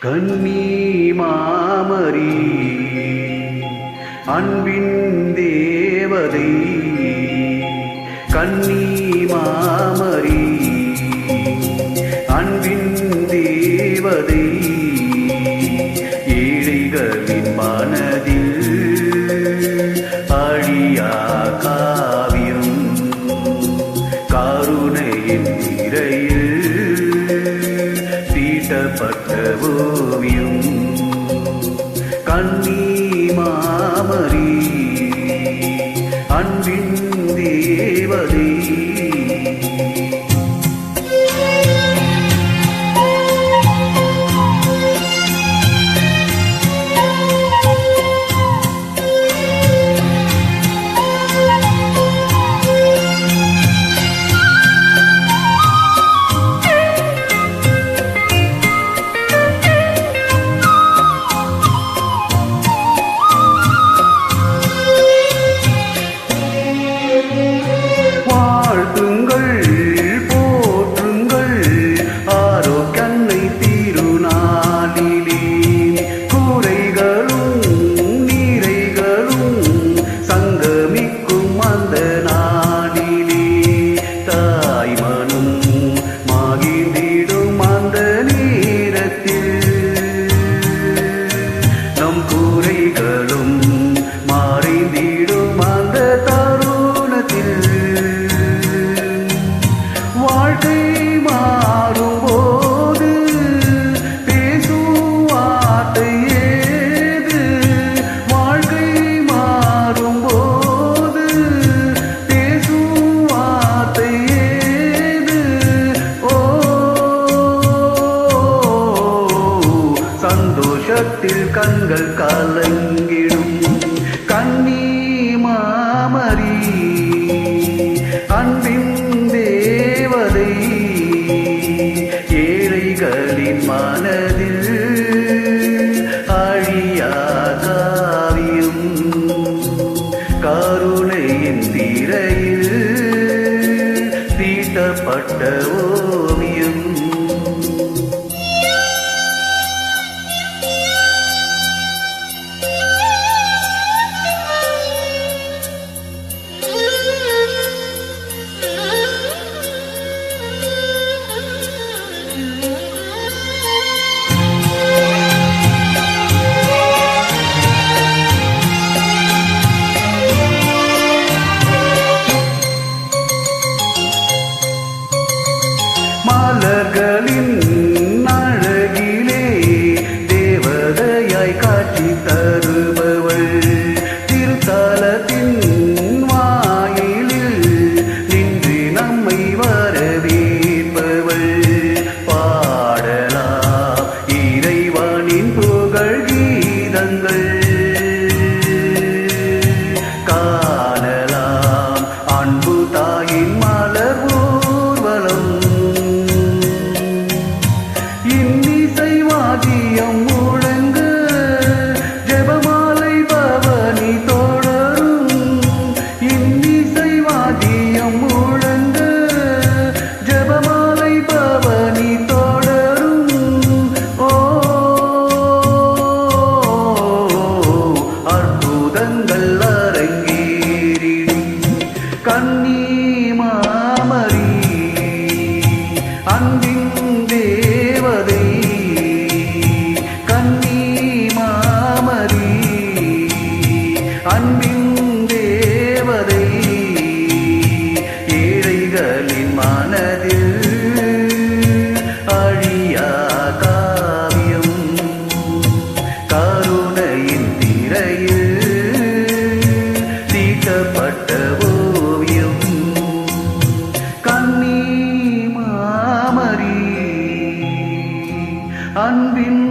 கன்னி மாமரி அன்பின் தேவதை கன்னி மாமரி அன்பின் தேவதை ஏழைகளின் மனதில் அழியா காவியம் கருணையின் திரையில் தீட்டப்பட்ட ஓவியம் கன்னி மாமரி அன்பின் தேவதை சந்தோஷத்தில் கண்கள் கலங்கிடும் கன்னி மாமரி அன்பின் தேவதை ஏழைகளின் மனதில் அழியா காவியம் கருணையின் திரையில் தீட்டப்பட்ட ஓவியம் மலர்களின் அழகிலே தேவதையாய் காட்சி தருபவள் திருத்தலத்தின் வாயிலில் நின்று நம்மை வரவேற்பவள் பாடலாம் இறைவனின் புகழ் கீதங்கள் காணலாம் அன்பு தாயின் மலர் ஊர்வலம் வாத்தியம் முழங்க ஜெபமாலை பவனி தொடரும் இன்னிசை வாத்தியம் முழங்க ஜெபமாலை பவனி தொடரும் ஓ அற்புதங்கள் அரங்கேறிடும் கன்னி மாமரி அன்பின் தேவதை அன்பின் தேவதை ஏழைகளின் மனதில் அழியா காவியம் கருணையின் திரையில் தீட்டப்பட்ட ஓவியம் கன்னி மாமரி அன்பின்